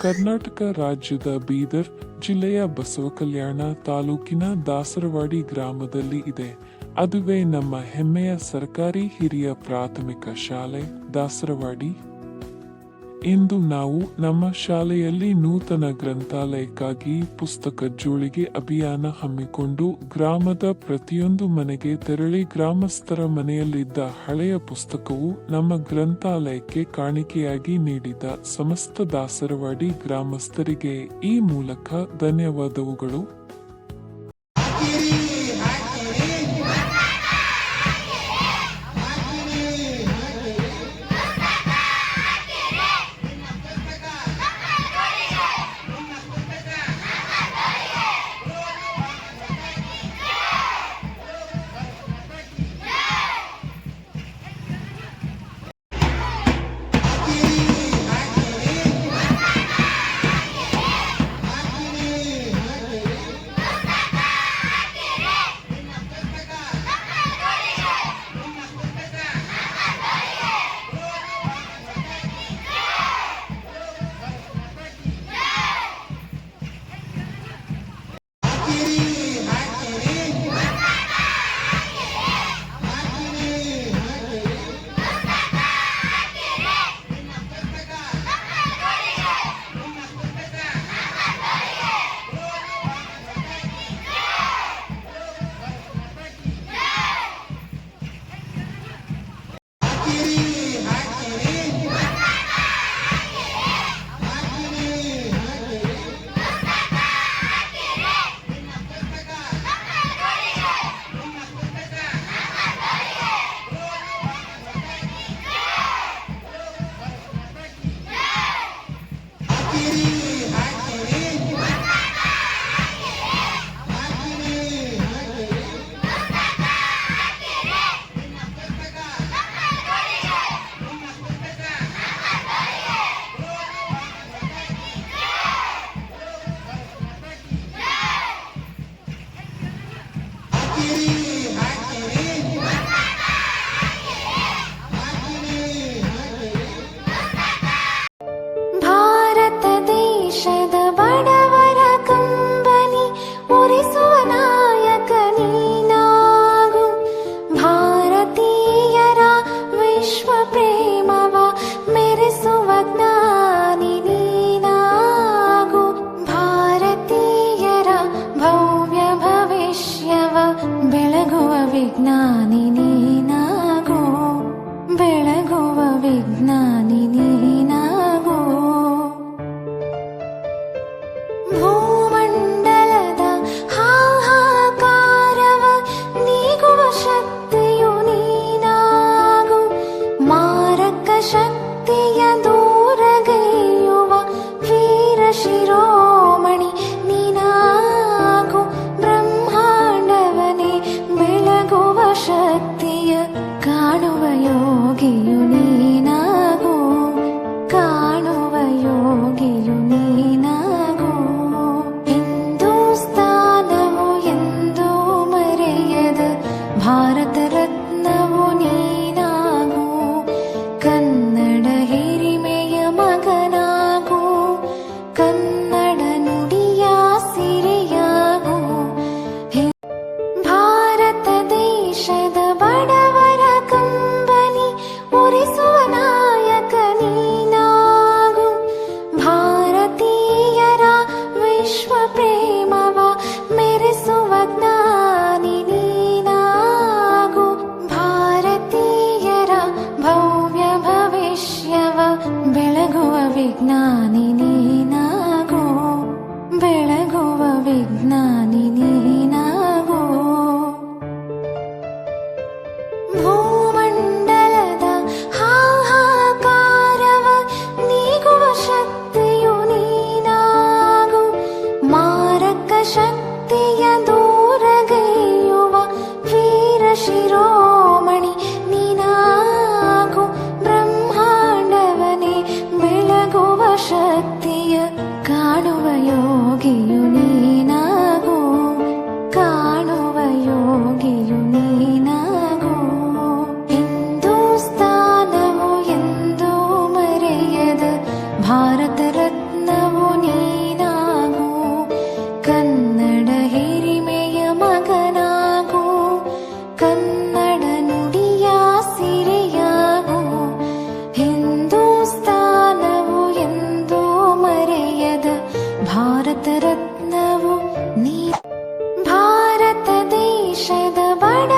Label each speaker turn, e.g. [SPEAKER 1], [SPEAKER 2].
[SPEAKER 1] ಕರ್ನಾಟಕ ರಾಜ್ಯದ ಬೀದರ್ ಜಿಲ್ಲೆಯ ಬಸವಕಲ್ಯಾಣ ತಾಲೂಕಿನ ದಾಸರವಾಡಿ ಗ್ರಾಮದಲ್ಲಿ ಇದೆ. ಅದುವೇ ನಮ್ಮ ಹೆಮ್ಮೆಯ ಸರ್ಕಾರಿ ಹಿರಿಯ ಪ್ರಾಥಮಿಕ ಶಾಲೆ ದಾಸರವಾಡಿ. ಇಂದು ನಾವು ನಮ್ಮ ಶಾಲೆಯಲ್ಲಿ ನೂತನ ಗ್ರಂಥಾಲಯಕ್ಕಾಗಿ ಪುಸ್ತಕ ಜೋಳಿಗೆ ಅಭಿಯಾನ ಹಮ್ಮಿಕೊಂಡು ಗ್ರಾಮದ ಪ್ರತಿಯೊಂದು ಮನೆಗೆ ತೆರಳಿ ಗ್ರಾಮಸ್ಥರ ಮನೆಯಲ್ಲಿದ್ದ ಹಳೆಯ ಪುಸ್ತಕವು ನಮ್ಮ ಗ್ರಂಥಾಲಯಕ್ಕೆ ಕಾಣಿಕೆಯಾಗಿ ನೀಡಿದ ಸಮಸ್ತ ದಾಸರವಾಡಿ ಗ್ರಾಮಸ್ಥರಿಗೆ ಈ ಮೂಲಕ ಧನ್ಯವಾದಗಳು.
[SPEAKER 2] ವಿಜ್ಞಾನಿ ನೀನಾಗೋ, ಬೆಳಗುವ ವಿಜ್ಞಾನಿ ನೀನಾಗೋ. ಭೂಮಂಡಲದ ಹಾಹಾಕಾರವ ನೀಗುವ ಶಕ್ತಿಯು ನೀನಾಗು, ಮಾರಕ ಶಕ್ತಿಯ ದೂರಗೈಯುವ ವೀರ ಶಿರೋಮಣಿ ನೀನಾಗು. ಬ್ರಹ್ಮಾಂಡವನೇ ಬೆಳಗುವ ಶಕ್ತಿಯ ಕಾಣುವ ಯೋಗಿಯು ನೀನಾಗು, ಕಾಣುವ ಯೋಗಿಯು ನೀನಾಗು. ಹಿಂದೂಸ್ತಾನವು ಎಂದೂ ಮರೆಯದ ಭಾರತ ರತ್ನವು ನೀನಾಗು, ಕನ್ನಡ ಹಿರಿಮೆಯ ಮಗನಾಗು, ಕನ್ನಡ ನುಡಿಯ ಸಿರಿಯಾಗು. ಭಾರತ ದೇಶದ ಬಡವರ ಕಂಬನಿ ಉರಿಸುವ ನಾಯಕ ನೀನಾಗು, ಭಾರತೀಯರ ವಿಶ್ವ ಪ್ರೇಮವ ಮೆರೆಸುವ ಜ್ಞಾನಿ ನೀನಾಗು, ಭಾರತೀಯರ ಭವ್ಯ ಭವಿಷ್ಯವ ಬೆಳಗುವ ವಿಜ್ಞಾನಿ ನೀನಾಗು, ಬೆಳಗುವ ವಿಜ್ಞಾನಿ ನೀನಾಗು. ಭೂಮಂಡಲದ ಹಾಹಾಕಾರವ ನೀಗುವ ಶಕ್ತಿಯು ನೀನಾಗು, ಮಾರಕ ಶಕ್ತಿಯ ದೂರಗೈಯುವ ವೀರ ಶಿರೋಮಣಿ ನೀನಾಗು. ಬ್ರಹ್ಮಾಂಡವನೇ ಬೆಳಗುವ ಶಕ್ತಿಯ ಕಾಣುವ ಯೋಗಿಯು ನೀನಾಗು, ಕಾಣುವ ಯೋಗಿಯು ನೀನಾಗು. ಹಿಂದೂಸ್ತಾನವು ಎಂದೂ ಮರೆಯದ ಭಾರತ ರತ್ನವು ದೇಶದ ಬಡ